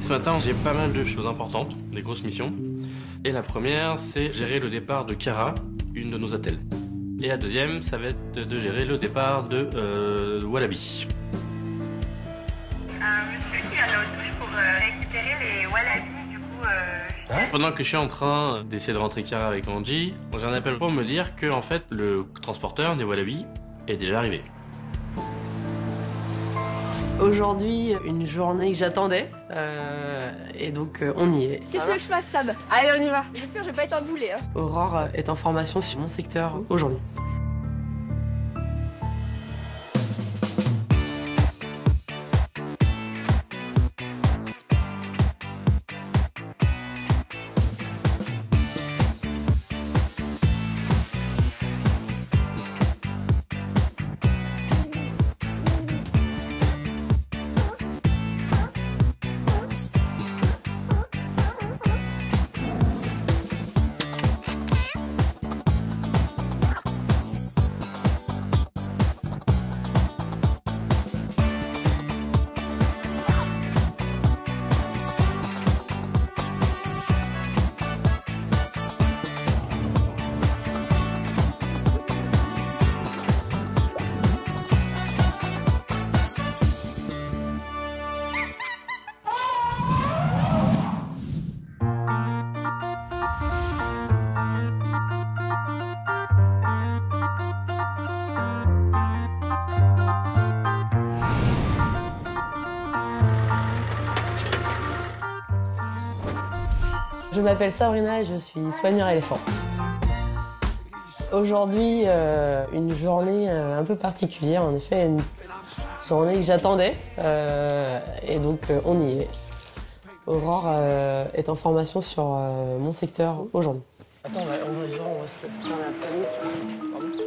Ce matin, j'ai pas mal de choses importantes, des grosses missions. Et la première, c'est gérer le départ de Cara, une de nos attelles. Et la deuxième, ça va être de gérer le départ de Wallaby. Monsieur qui a retenu pour récupérer les Wallaby, du coup... Pendant que je suis en train d'essayer de rentrer Cara avec Angie, j'ai un appel pour me dire que en fait, le transporteur des Wallaby est déjà arrivé. Aujourd'hui, une journée que j'attendais, et donc on y est. Qu'est-ce que je fasse, Sab? Allez, on y va. J'espère que je vais pas être emboulée. Hein. Aurore est en formation sur mon secteur aujourd'hui. Je m'appelle Sabrina et je suis soigneur éléphant. Aujourd'hui, une journée un peu particulière, en effet, une journée que j'attendais, et donc on y est. Aurore est en formation sur mon secteur aujourd'hui. Attends, on va se faire la panique.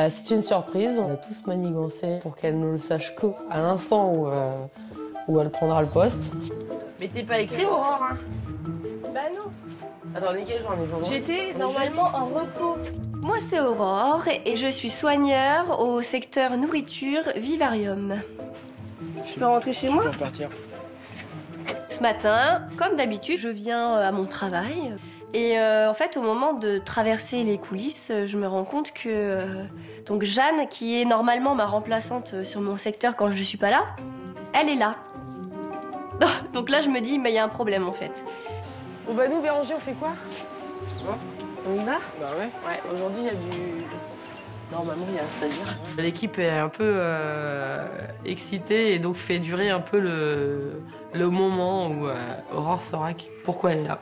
C'est une surprise, on a tous manigancé pour qu'elle ne le sache qu'à l'instant où elle prendra le poste. Mais t'es pas écrit, Aurore, hein? Bah non. Attends, quel jour on est vendredi? J'étais normalement en repos. Moi, c'est Aurore et je suis soigneur au secteur nourriture vivarium. Je peux rentrer chez moi? Je peux partir. Ce matin, comme d'habitude, je viens à mon travail. Et en fait, au moment de traverser les coulisses, je me rends compte que donc Jeanne, qui est normalement ma remplaçante sur mon secteur quand je suis pas là, elle est là. Donc là, je me dis, mais il y a un problème en fait. Bon bah nous, Béranger, on fait quoi? On y va? Bah ouais. Ouais, aujourd'hui, il y a du... Normalement, il y a un stagiaire. L'équipe est un peu excitée et donc fait durer un peu le moment où Aurore saura pourquoi elle est là.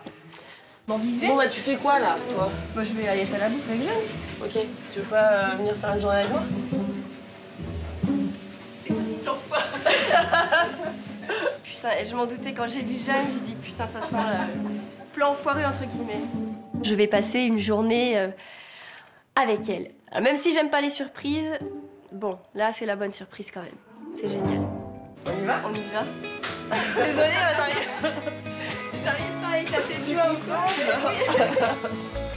Bon bah tu fais quoi là, toi? Bah, je vais aller faire la bouffe avec Jeanne. Ok, tu veux pas venir faire une journée avec moi? Putain, et je m'en doutais quand j'ai vu Jeanne, j'ai dit putain, ça sent le plan foireux entre guillemets. Je vais passer une journée avec elle. Alors, même si j'aime pas les surprises, bon, là c'est la bonne surprise quand même. C'est génial. On y va? On y va. Désolée, attendez. J'arrive pas à éclater de joie encore.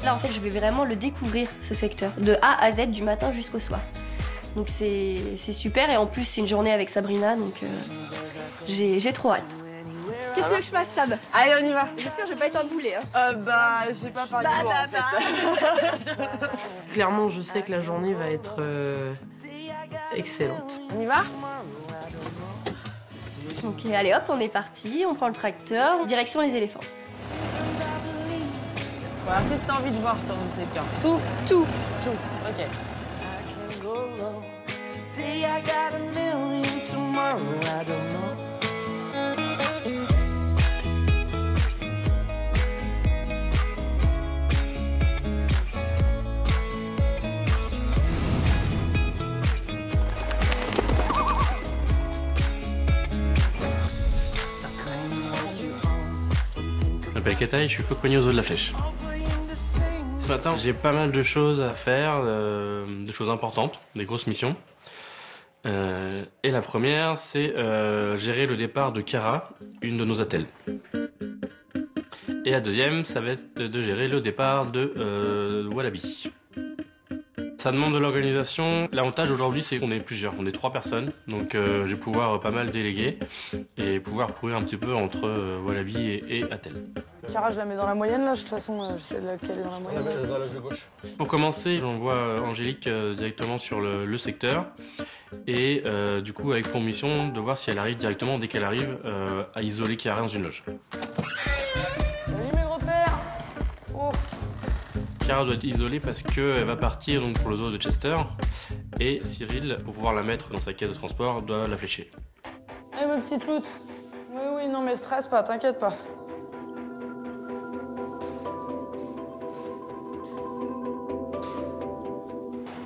Là en fait, je vais vraiment le découvrir, ce secteur, de A à Z, du matin jusqu'au soir. Donc c'est super et en plus c'est une journée avec Sabrina, donc j'ai trop hâte. Qu'est-ce que je fasse, Sab? Allez, on y va. J'espère que je vais pas être emboulée. Hein. Bah, j'ai pas parlé de moi, en fait. Clairement, je sais que la journée va être excellente. On y va? Ok, allez hop, on est parti, on prend le tracteur, direction les éléphants. Voilà, qu'est-ce que t'as envie de voir sur notre secteur? Tout. Tout, ok. Je m'appelle Kata et je suis fauconnier aux eaux de la Flèche. Ce matin, j'ai pas mal de choses à faire, des choses importantes, des grosses missions. Et la première, c'est gérer le départ de Cara, une de nos attelles. Et la deuxième, ça va être de gérer le départ de Wallaby. Ça demande de l'organisation. L'avantage aujourd'hui, c'est qu'on est plusieurs, on est 3 personnes, donc je vais pouvoir pas mal déléguer et pouvoir courir un petit peu entre Wallaby et Attel. Chiara, je la mets dans la moyenne là, de toute façon, j'essaie de la caler dans la moyenne. Dans la de gauche. Pour commencer, j'envoie Angélique directement sur le secteur et du coup avec pour mission de voir si elle arrive directement, dès qu'elle arrive, à isoler Chiara dans une loge. Salut mes repères. Oh. Chiara doit être isolée parce qu'elle va partir donc, pour le zoo de Chester et Cyril, pour pouvoir la mettre dans sa caisse de transport, doit la flécher. Allez ma petite loute. Oui, non mais stresse pas, t'inquiète pas.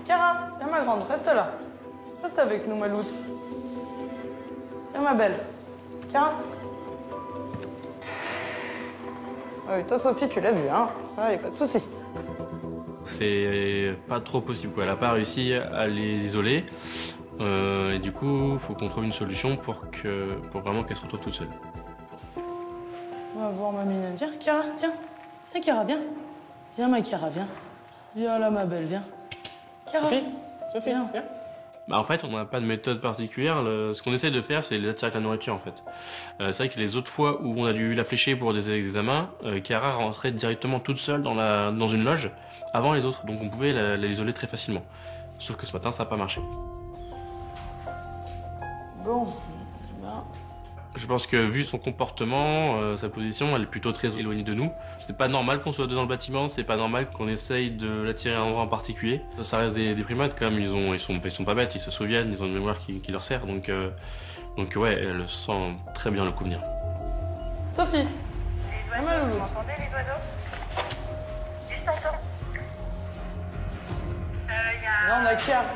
Chiara, viens ma grande, reste là. Reste avec nous ma loute. Viens ma belle. Chiara. Ah oui, toi Sophie, tu l'as vu, hein. Ça, y a pas de souci. C'est pas trop possible, quoi. Elle a pas réussi à les isoler. Et du coup, il faut qu'on trouve une solution pour vraiment qu'elle se retrouve toute seule. On va voir ma mignonne. Viens, Chiara, tiens. Viens, Chiara, viens. Viens, ma Chiara, viens. Viens là, ma belle, viens. Chiara. Sophie, viens. Bah en fait, on n'a pas de méthode particulière. Ce qu'on essaie de faire, c'est les attirer avec la nourriture, en fait. C'est vrai que les autres fois où on a dû la flécher pour des examens, Chiara rentrait directement toute seule dans une loge avant les autres. Donc on pouvait l'isoler très facilement. Sauf que ce matin, ça n'a pas marché. Bon, ben... Je pense que vu son comportement, sa position, elle est plutôt très éloignée de nous. C'est pas normal qu'on soit deux dans le bâtiment, c'est pas normal qu'on essaye de l'attirer à un endroit en particulier. Ça reste des primates quand même, ils sont pas bêtes, ils se souviennent, ils ont une mémoire qui leur sert, donc ouais, elle sent très bien le coup venir. Sophie. Les oiseaux, vous m'entendez les oiseaux? Juste t'entends. Y a Là on a Chiara. un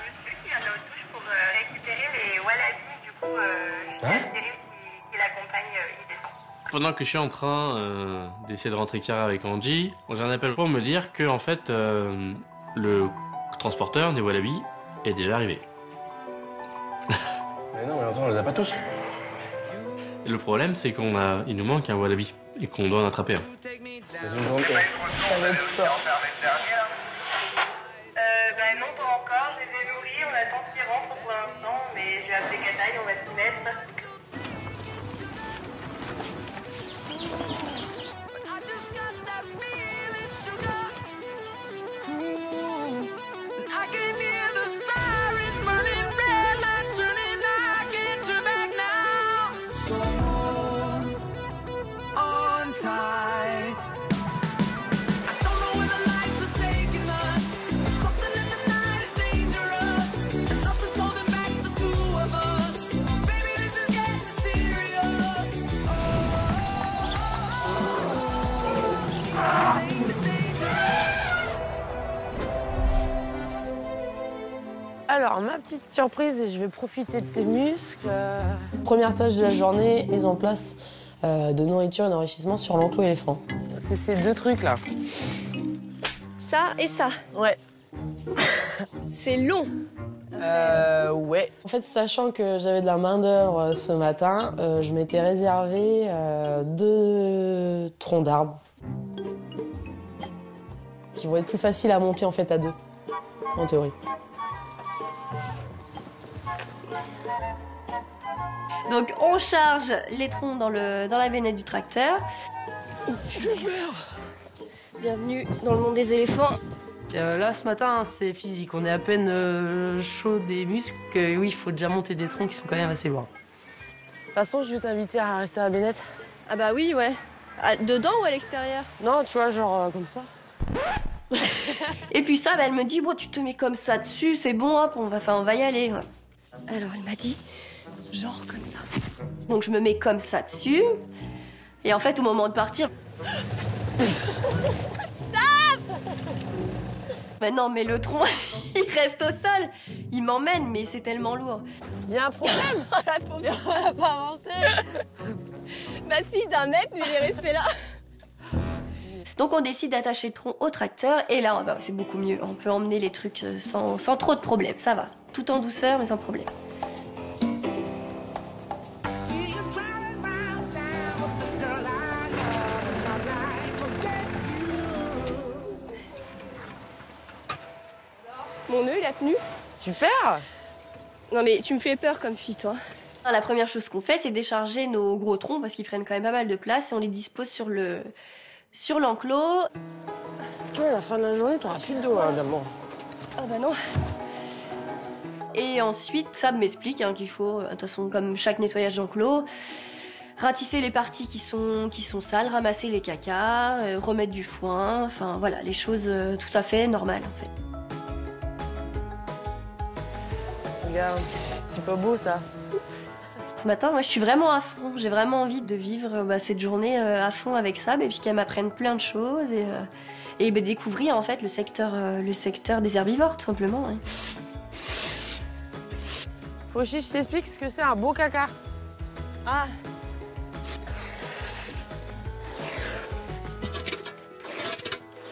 monsieur qui vient de notre touche pour récupérer les wallabies, du coup, Cyril qui l'accompagne, il descend. Pendant que je suis en train d'essayer de rentrer Chiara avec Angie, j'ai un appel pour me dire que en fait le transporteur des wallabies est déjà arrivé. Mais non, mais attends, on les a pas tous. Et le problème, c'est il nous manque un wallaby et qu'on doit en attraper un. Dans une journée. Ça va être sport. Ben non, pas encore, je les ai nourris, on attend qu'ils rentrent pour l'instant, mais j'ai appelé Kataï, on va s'y mettre. Alors, ma petite surprise, et je vais profiter de tes muscles. Première tâche de la journée, mise en place de nourriture et d'enrichissement sur l'enclos éléphant. C'est ces deux trucs là. Ça et ça. Ouais. C'est long. Ouais. En fait, sachant que j'avais de la main-d'œuvre ce matin, je m'étais réservé 2 troncs d'arbres qui vont être plus faciles à monter en fait à 2, en théorie. Donc on charge les troncs dans la bennette du tracteur. Bienvenue dans le monde des éléphants. Là, ce matin, c'est physique. On est à peine chaud des muscles. Oui, il faut déjà monter des troncs qui sont quand même assez loin. De toute façon, je vais t'inviter à rester à la bennette. Ah bah oui, ouais. Ah, dedans ou à l'extérieur? Non, tu vois, genre comme ça. Et puis ça, bah, elle me dit, bon, tu te mets comme ça dessus, c'est bon, hop, on va y aller. Alors elle m'a dit, genre comme ça. Donc je me mets comme ça dessus. Et en fait, au moment de partir... Mais non, mais le tronc, il reste au sol. Il m'emmène, mais c'est tellement lourd. Il y a un problème. La pauvre, on n'a pas avancé. Bah si, d'1 mètre, mais il est resté là. Donc on décide d'attacher le tronc au tracteur. Et là, bah, c'est beaucoup mieux. On peut emmener les trucs sans trop de problèmes. Ça va. Tout en douceur, mais sans problème. tenue. Super. Non mais tu me fais peur comme fille, toi. La première chose qu'on fait, c'est décharger nos gros troncs parce qu'ils prennent quand même pas mal de place et on les dispose sur l'enclos. Toi, à la fin de la journée, t'auras plus de dos, hein, d'amour. Ah bah non. Et ensuite, ça m'explique qu'il faut, de toute façon, comme chaque nettoyage d'enclos, ratisser les parties qui sont sales, ramasser les cacas, remettre du foin, enfin voilà, les choses tout à fait normales en fait. Regarde, c'est pas beau ça. Ce matin, moi, je suis vraiment à fond. J'ai vraiment envie de vivre cette journée à fond avec Sab et puis qu'elle m'apprenne plein de choses et découvrir en fait le secteur des herbivores tout simplement. Ouais. Fauchi, je t'explique ce que c'est un beau caca. Ah.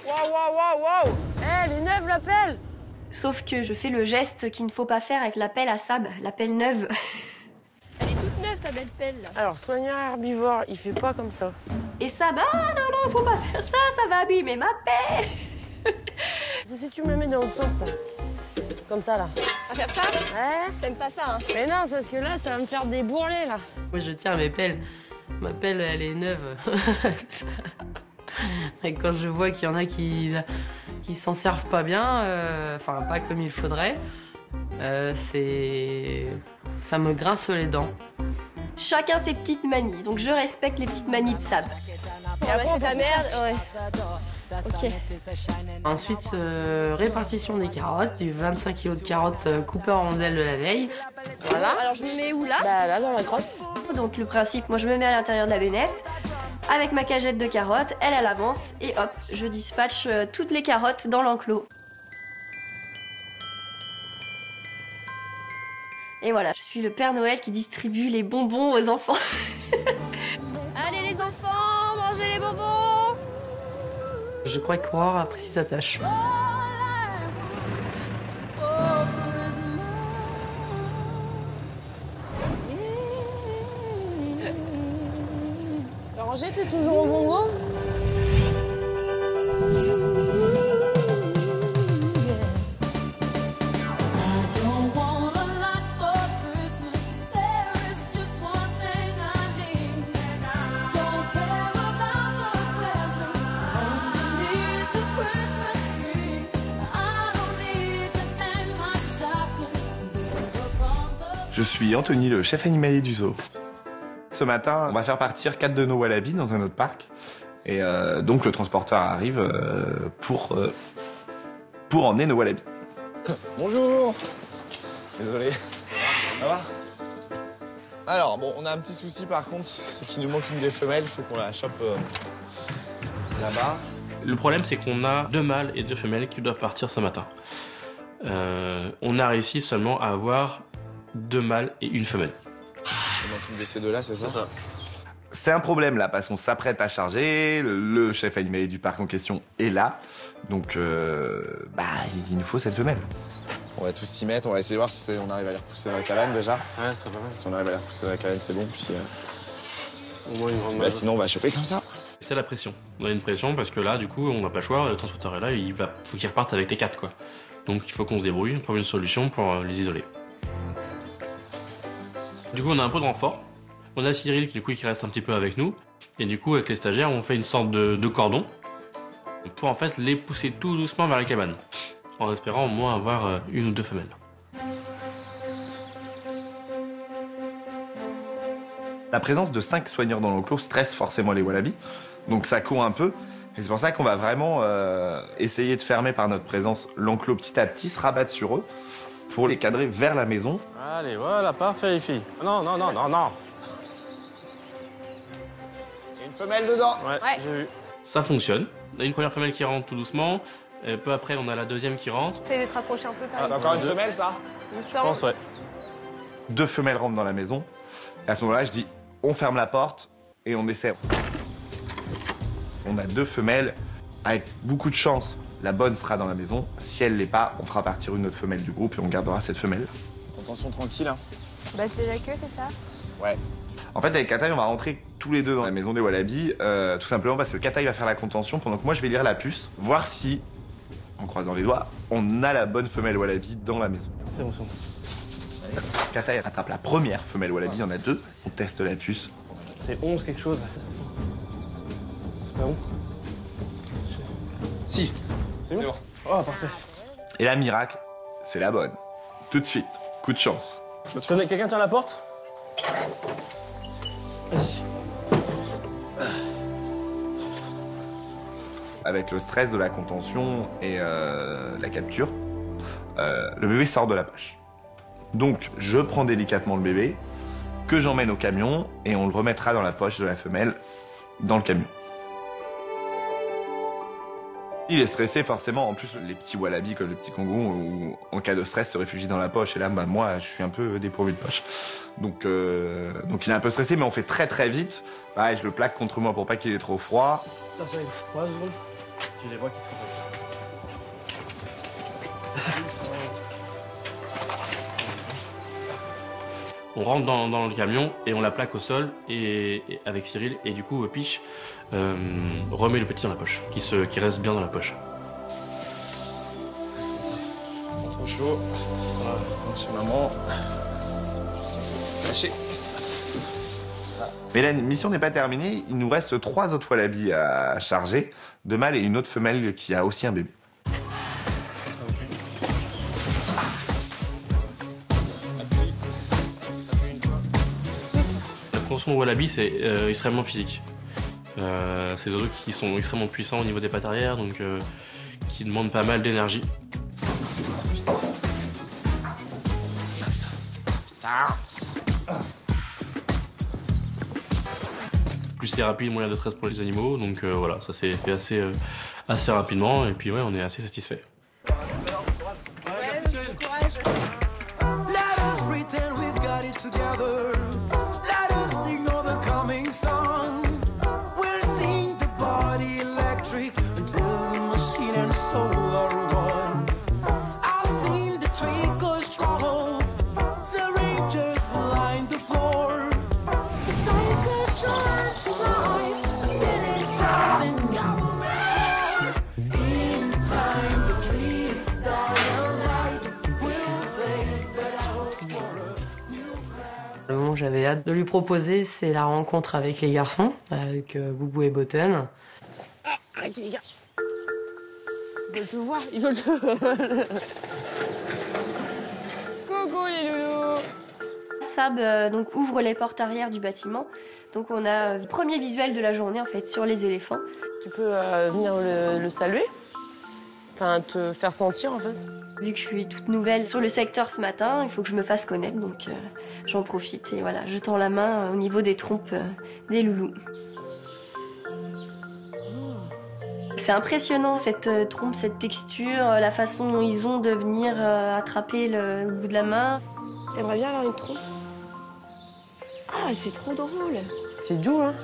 Waouh. Elle est neuve la pelle. Sauf que je fais le geste qu'il ne faut pas faire avec la pelle à Sab, la pelle neuve. Elle est toute neuve, sa belle pelle. Alors, soigneur herbivore, il fait pas comme ça. Et Sab, ah non, faut pas faire ça, ça va abîmer ma pelle. Si tu me la mets dans l'autre sens, là. Comme ça, là. À faire ça? Ouais. T'aimes pas ça, hein? Mais non, c'est parce que là, ça va me faire des bourrelets, là. Moi, je tiens mes pelles. Ma pelle, elle est neuve. Et quand je vois qu'il y en a qui s'en servent pas bien, enfin, pas comme il faudrait, ça me grince les dents. Chacun ses petites manies, donc je respecte les petites manies de Sab. Et après, c'est ta merde, ouais. Ok. Ensuite, répartition des carottes, du 25 kg de carottes coupées en rondelles de la veille. Voilà. Alors je me mets où là? Bah là, dans la crotte. Donc le principe, moi je me mets à l'intérieur de la bennette, avec ma cagette de carottes, elle avance, et hop, je dispatche toutes les carottes dans l'enclos. Et voilà, je suis le Père Noël qui distribue les bonbons aux enfants. Allez les enfants, mangez les bonbons! Je crois qu'Aurore apprécie sa tâche. Rangé, t'es toujours au bongo? Je suis Anthony, le chef animalier du zoo. Ce matin, on va faire partir 4 de nos wallabies dans un autre parc. Et donc le transporteur arrive pour emmener nos wallabies. Bonjour. Désolé. Ça va? Alors, bon, on a un petit souci par contre, c'est qu'il nous manque une des femelles, il faut qu'on la chope là-bas. Le problème, c'est qu'on a 2 mâles et 2 femelles qui doivent partir ce matin. On a réussi seulement à avoir 2 mâles et 1 femelle. Il manque une de ces deux-là, c'est ça? C'est ça. C'est un problème là, parce qu'on s'apprête à charger, le chef animalier du parc en question est là, donc il nous faut cette femelle. On va tous s'y mettre, on va essayer de voir si on arrive à les repousser dans la cabane déjà. Ouais, ça va. Si on arrive à les repousser dans la cabane, c'est bon, puis Au moins une grande masse. sinon on va choper comme ça. C'est la pression. On a une pression parce que là, du coup, on n'a pas le choix. Le transporteur est là, faut qu'il reparte avec les 4, quoi. Donc il faut qu'on se débrouille, on trouve une solution pour les isoler. Du coup, on a un peu de renfort. On a Cyril qui reste un petit peu avec nous. Et du coup, avec les stagiaires, on fait une sorte de cordon pour en fait les pousser tout doucement vers la cabane, en espérant au moins avoir 1 ou 2 femelles. La présence de 5 soigneurs dans l'enclos stresse forcément les wallabies, donc ça court un peu. Et c'est pour ça qu'on va vraiment essayer de fermer par notre présence l'enclos petit à petit, se rabattre sur eux pour les cadrer vers la maison. Allez, voilà, parfait les filles. Non. Il y a une femelle dedans. Ouais, j'ai vu. Ça fonctionne. On a une première femelle qui rentre tout doucement. Peu après, on a la deuxième qui rentre. Essaye de te rapprocher un peu par C'est encore une femelle, ça? Je pense, ouais. 2 femelles rentrent dans la maison. Et à ce moment-là, je dis, on ferme la porte et on essaie. On a 2 femelles. Avec beaucoup de chance, la bonne sera dans la maison. Si elle l'est pas, on fera partir une autre femelle du groupe et on gardera cette femelle. Attention tranquille. Hein. Bah c'est la queue, c'est ça? Ouais. En fait, avec Kataï, on va rentrer tous les deux dans la maison des wallabies, tout simplement parce que Kataï va faire la contention pendant que moi je vais lire la puce, voir si en croisant les doigts, on a la bonne femelle wallaby dans la maison. C'est bon, c'est bon. Kata, elle rattrape la première femelle wallaby, il y en a 2. On teste la puce. C'est 11 quelque chose. C'est pas bon? Si. C'est bon? Oh, parfait. Et la miracle, c'est la bonne. Tout de suite, coup de chance. Quelqu'un tient la porte? Vas-y. Avec le stress de la contention et la capture, le bébé sort de la poche. Donc, je prends délicatement le bébé, que j'emmène au camion, et on le remettra dans la poche de la femelle, dans le camion. Il est stressé forcément, en plus les petits wallabies comme le petit Congo, en cas de stress se réfugient dans la poche, et là bah, moi je suis un peu dépourvu de poche. Donc il est un peu stressé, mais on fait très vite. Pareil, je le plaque contre moi pour pas qu'il ait trop froid. Ça arrive. Ouais, 2 secondes. Tu les vois qui se contactent. On rentre dans le camion et on la plaque au sol et avec Cyril, et du coup Piche remet le petit dans la poche, qui reste bien dans la poche. Pas trop chaud. Rentre chez maman. Lâché. Mais la mission n'est pas terminée, il nous reste 3 autres wallabies à charger, 2 mâles et une autre femelle qui a aussi un bébé. La consommation de wallaby, c'est extrêmement physique. C'est des oiseaux qui sont extrêmement puissants au niveau des pattes arrière, donc qui demandent pas mal d'énergie. Plus c'est rapide, moins il y a de stress pour les animaux, donc voilà, ça s'est fait assez rapidement, et puis ouais, on est assez satisfait. Le moment que j'avais hâte de lui proposer, c'est la rencontre avec les garçons, avec Boubou et Botten. Ah, arrêtez les gars. Ils veulent tout voir, ils veulent tout. Coucou les loulous. Sab donc ouvre les portes arrière du bâtiment. Donc on a le premier visuel de la journée en fait sur les éléphants. Tu peux venir le saluer, enfin te faire sentir en fait. Vu que je suis toute nouvelle sur le secteur ce matin, il faut que je me fasse connaître, donc j'en profite et voilà, je tends la main au niveau des trompes des loulous. C'est impressionnant cette trompe, cette texture, la façon dont ils ont de venir attraper le bout de la main. T'aimerais bien avoir une trompe? Ah, c'est trop drôle. C'est doux, hein?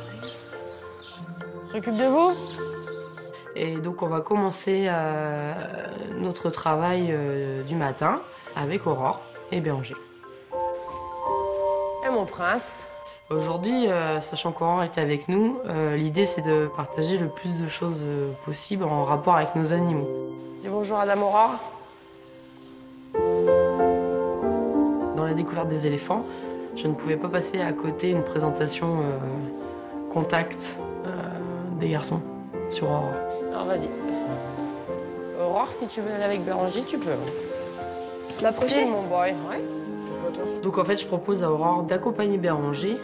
On s'occupe de vous? Et donc on va commencer notre travail du matin avec Aurore et Béranger. Et mon prince. Aujourd'hui, sachant qu'Aurore est avec nous, l'idée c'est de partager le plus de choses possible en rapport avec nos animaux. Dis bonjour à Dame Aurore. Dans la découverte des éléphants, je ne pouvais pas passer à côté une présentation contact des garçons sur Aurore. Alors vas-y. Aurore, si tu veux aller avec Béranger, tu peux. M'approcher, mon boy. Ouais. Donc en fait, je propose à Aurore d'accompagner Béranger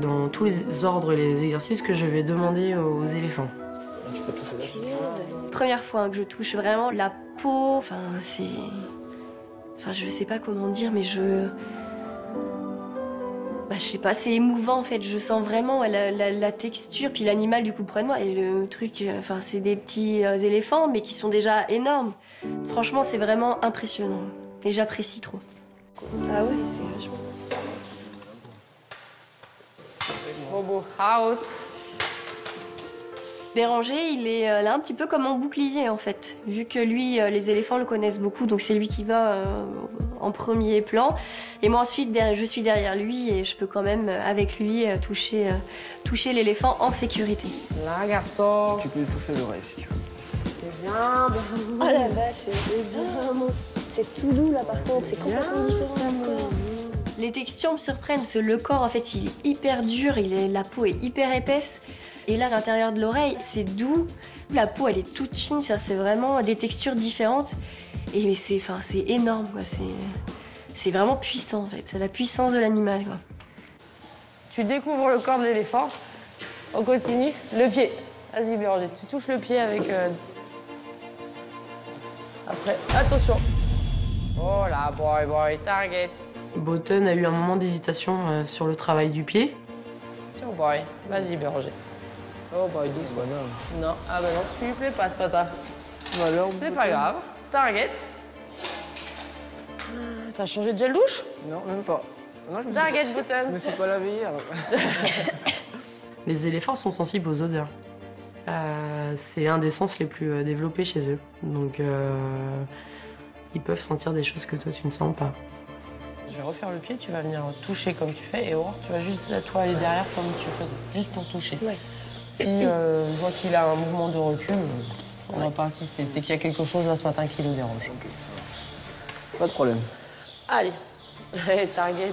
dans tous les ordres et les exercices que je vais demander aux éléphants. Tu peux toucher là. Première fois que je touche vraiment la peau, enfin c'est... Enfin je sais pas comment dire, mais je sais pas, c'est émouvant en fait, je sens vraiment la texture, puis l'animal du coup près de moi, et le truc, enfin c'est des petits éléphants, mais qui sont déjà énormes. Franchement, c'est vraiment impressionnant, et j'apprécie trop. Ah ouais, c'est vachement... Bobo, out. Béranger, il est là un petit peu comme un bouclier en fait, vu que lui, les éléphants le connaissent beaucoup, donc c'est lui qui va en premier plan. Et moi ensuite, je suis derrière lui et je peux quand même, avec lui, toucher l'éléphant en sécurité. Là, garçon. Tu peux toucher l'oreille si tu veux. Bien. Oh la vache, c'est tout doux là par contre, c'est complètement différent du corps. Les textures me surprennent, parce que le corps en fait il est hyper dur, la peau est hyper épaisse. Et là à l'intérieur de l'oreille c'est doux, la peau elle est toute fine, ça c'est vraiment des textures différentes. Et mais c'est énorme quoi, c'est vraiment puissant en fait, c'est la puissance de l'animal quoi. Tu découvres le corps de l'éléphant, on continue, le pied. Vas-y Bérangère, tu touches le pied avec... Après, attention. Oh là, boy, target. Botton a eu un moment d'hésitation sur le travail du pied. Oh boy, vas-y Bérangère. Oh boy, doucement. Non, ah bah non, tu lui plais pas ce matin. Voilà, c'est pas grave, target. T'as changé de gel douche? Non, même pas. Non, Target Botton. Je me suis pas lavé hier. Les éléphants sont sensibles aux odeurs. C'est un des sens les plus développés chez eux. Donc, ils peuvent sentir des choses que toi, tu ne sens pas. Je vais refaire le pied, tu vas venir toucher comme tu fais. Et Aurore, tu vas juste, toi, aller derrière comme tu faisais. Juste pour toucher. Ouais. Si je vois qu'il a un mouvement de recul, on va pas insister. C'est qu'il y a quelque chose là ce matin qui le dérange. Okay. Pas de problème. Allez. Target.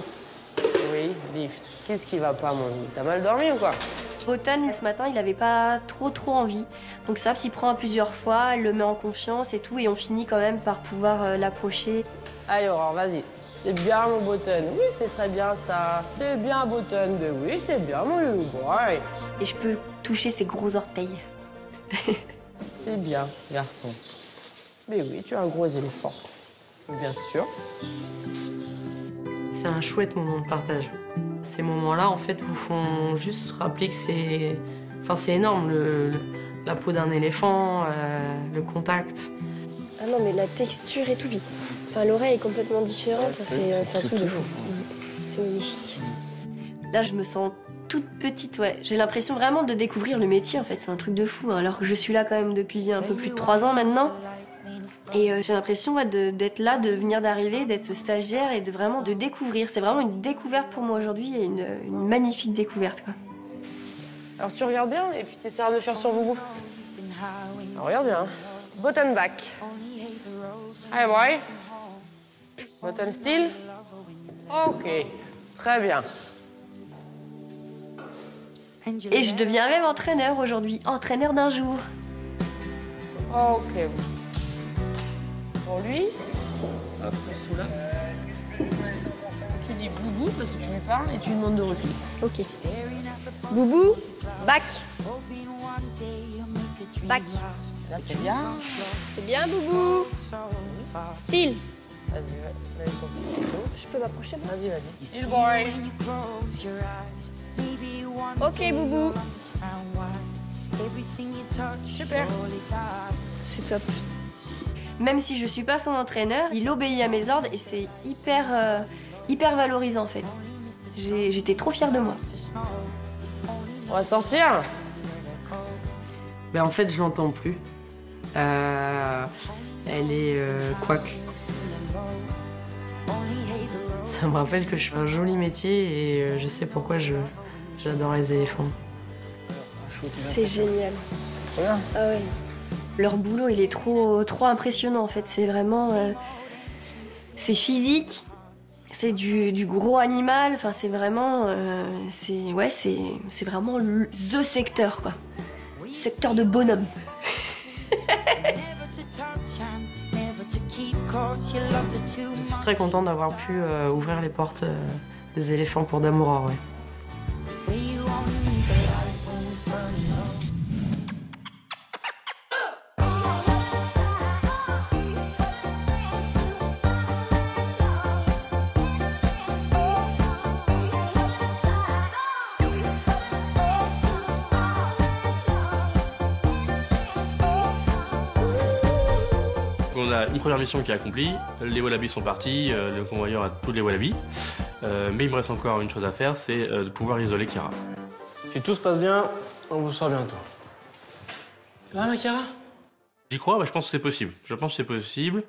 Oui, lift. Qu'est-ce qui va pas, mon ami? T'as mal dormi ou quoi? Botton, ce matin, il avait pas trop envie. Donc ça, s'y prend plusieurs fois, elle le met en confiance et tout, et on finit quand même par pouvoir l'approcher. Allez, Aurore, vas-y. C'est bien, mon Botton. Oui, c'est très bien, ça. C'est bien, Botton. Mais oui, c'est bien, mon loulou boy. Et je peux toucher ses gros orteils. C'est bien, garçon. Mais oui, tu es un gros éléphant. Bien sûr. C'est un chouette moment de partage. Ces moments-là, en fait, vous font juste rappeler que c'est... Enfin, c'est énorme, la peau d'un éléphant, le contact. Ah non, mais la texture et tout. Enfin, l'oreille est complètement différente. C'est un truc de fou. C'est magnifique. Là, je me sens toute petite, ouais. J'ai l'impression vraiment de découvrir le métier, en fait. C'est un truc de fou. Alors que je suis là quand même depuis un peu plus de 3 ans maintenant. Et j'ai l'impression d'être là, de venir d'arriver, d'être stagiaire et vraiment de découvrir. C'est vraiment une découverte pour moi aujourd'hui et une magnifique découverte, quoi. Alors tu regardes bien et puis tu essaieras de faire sur Boubou. Alors, regarde bien. Bottom back. Allez, boy. Bottom still. Ok. Très bien. Et je deviens même entraîneur aujourd'hui. Entraîneur d'un jour. Ok. Pour lui, hop, sous là. Tu dis Boubou parce que tu lui parles et tu lui demandes de reculer. Ok. Boubou, back. Back. Là, c'est bien. C'est bien, Boubou. Still. Vas-y, mets son couteau. Je peux m'approcher, moi? Vas-y. Still boy. Ok, Boubou. Super. C'est top. Même si je suis pas son entraîneur, il obéit à mes ordres et c'est hyper valorisant en fait. J'étais trop fière de moi. On va sortir. Ben, en fait, je l'entends plus. Elle est couac. Ça me rappelle que je fais un joli métier et je sais pourquoi j'adore les éléphants. C'est génial. Bien. Ah ouais. Leur boulot, il est trop impressionnant en fait. C'est vraiment, c'est physique, c'est du gros animal. Enfin, c'est vraiment, c'est vraiment the secteur quoi. Secteur de bonhomme. Je suis très contente d'avoir pu ouvrir les portes des éléphants pour Damoura, ouais. On a une première mission qui est accomplie, les wallabies sont partis, le convoyeur a tous les wallabies, mais il me reste encore une chose à faire, c'est de pouvoir isoler Kiara. Si tout se passe bien, on vous sort bientôt. Ça va, ma Kiara? J'y crois, bah, je pense que c'est possible. Je pense que c'est possible,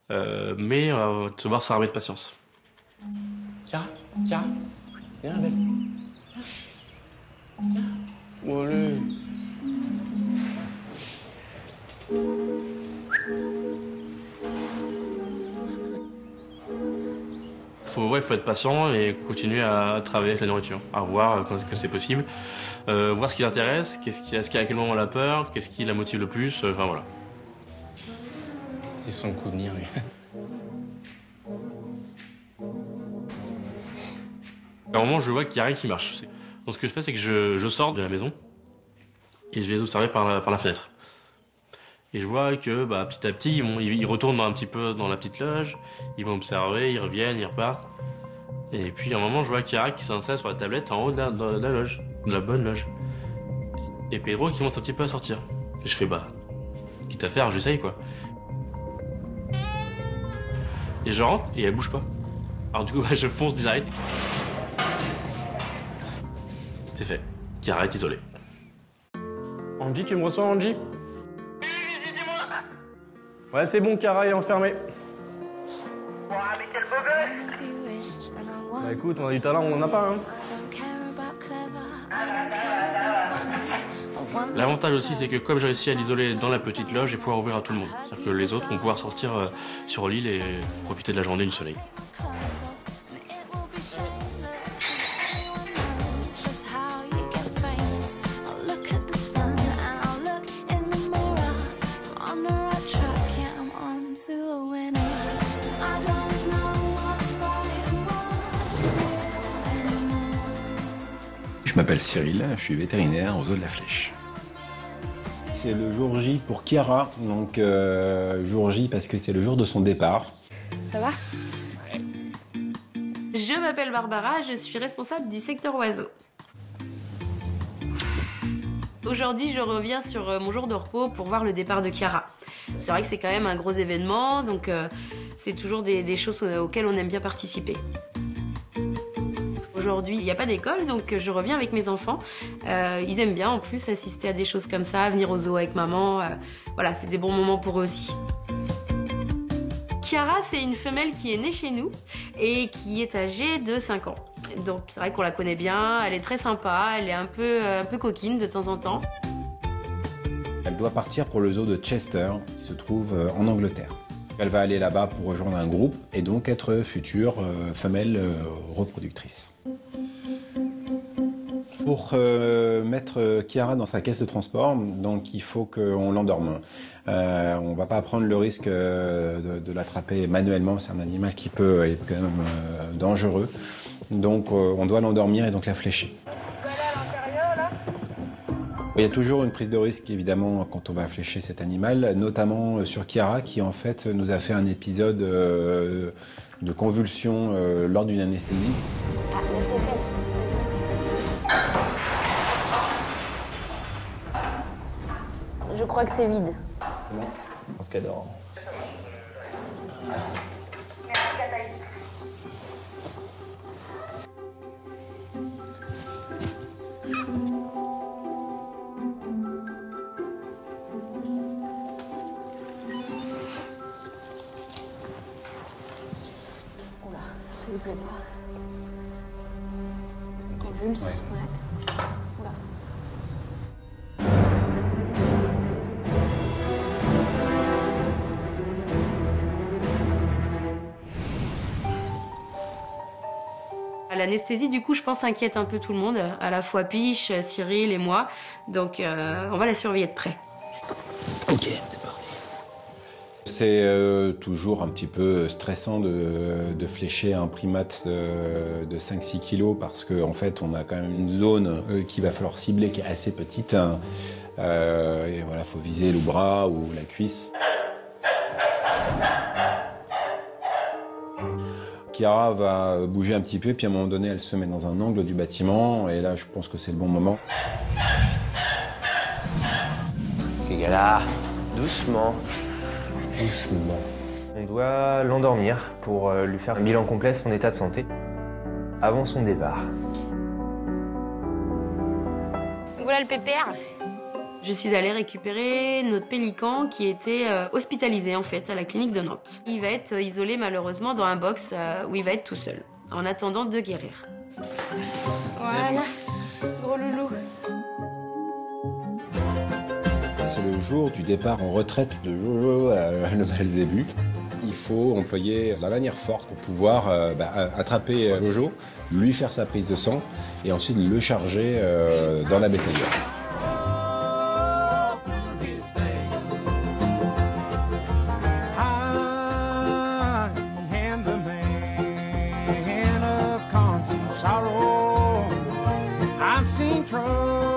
mais on va devoir s'armer de patience. Kiara, viens, belle. Viens. Bon, allez. il faut être patient et continuer à travailler avec la nourriture, à voir quand est-ce que c'est possible, voir ce qui l'intéresse, à quel moment elle a peur, qu'est-ce qui la motive le plus, enfin voilà. Ils sont le coup de venir, lui. À un moment, je vois qu'il n'y a rien qui marche. Donc ce que je fais, c'est que je sors de la maison et je vais les observer par la fenêtre. Et je vois que petit à petit, ils retournent un petit peu dans la petite loge, ils vont observer, ils reviennent, ils repartent. Et puis à un moment, je vois Chiara qui s'installe sur la tablette en haut de la loge, de la bonne loge. Et Pedro qui commence un petit peu à sortir. Et je fais quitte à faire, j'essaye quoi. Et je rentre et elle bouge pas. Alors du coup, je fonce direct. C'est fait. Chiara est isolée. Angie, tu me reçois, Angie? Ouais, c'est bon, Chiara est enfermée. Ouah, mais quel beau gosse! Bah écoute, on a du talent, on en a pas, hein. L'avantage aussi, c'est que comme j'ai réussi à l'isoler dans la petite loge, je vais pouvoir ouvrir à tout le monde. C'est-à-dire que les autres vont pouvoir sortir sur l'île et profiter de la journée du soleil. Je m'appelle Cyril, je suis vétérinaire aux Eaux de la Flèche. C'est le jour J pour Chiara, donc jour J parce que c'est le jour de son départ. Ça va? Je m'appelle Barbara, je suis responsable du secteur oiseaux. Aujourd'hui, je reviens sur mon jour de repos pour voir le départ de Chiara. C'est vrai que c'est quand même un gros événement, donc c'est toujours des choses auxquelles on aime bien participer. Aujourd'hui, il n'y a pas d'école, donc je reviens avec mes enfants. Ils aiment bien en plus assister à des choses comme ça, venir au zoo avec maman. Voilà, c'est des bons moments pour eux aussi. Chiara, c'est une femelle qui est née chez nous et qui est âgée de 5 ans. Donc c'est vrai qu'on la connaît bien, elle est très sympa, elle est un peu coquine de temps en temps. Elle doit partir pour le zoo de Chester, qui se trouve en Angleterre. Elle va aller là-bas pour rejoindre un groupe et donc être future femelle reproductrice. Pour mettre Chiara dans sa caisse de transport, donc il faut qu'on l'endorme. On ne va pas prendre le risque de l'attraper manuellement, c'est un animal qui peut être quand même dangereux. Donc on doit l'endormir et donc la flécher. Il y a toujours une prise de risque, évidemment, quand on va flécher cet animal, notamment sur Chiara, qui en fait nous a fait un épisode de convulsion lors d'une anesthésie. Ah, lève tes fesses. Je crois que c'est vide. C'est bon? Je pense qu'elle dort. Ça lui plaît pas. Convulse, ouais. Oula. L'anesthésie, du coup, je pense, inquiète un peu tout le monde, à la fois Piche, Cyril et moi. Donc, on va la surveiller de près. Ok, c'est parti. C'est toujours un petit peu stressant de flécher un primate de 5-6 kilos parce qu'en fait, on a quand même une zone qu'il va falloir cibler qui est assez petite. Hein. Et voilà, faut viser le bras ou la cuisse. Chiara va bouger un petit peu, puis à un moment donné, elle se met dans un angle du bâtiment, et là, je pense que c'est le bon moment. Ok, gars, doucement. Doucement. On doit l'endormir pour lui faire un bilan complet de son état de santé avant son départ. Voilà le pépère. Je suis allée récupérer notre pélican qui était hospitalisé en fait à la clinique de Nantes. Il va être isolé malheureusement dans un box où il va être tout seul, en attendant de guérir. Voilà, gros loulou. C'est le jour du départ en retraite de Jojo, le Belzébuth. Il faut employer la manière forte pour pouvoir attraper Jojo, lui faire sa prise de sang et ensuite le charger dans la bétaillère. I've seen trouble.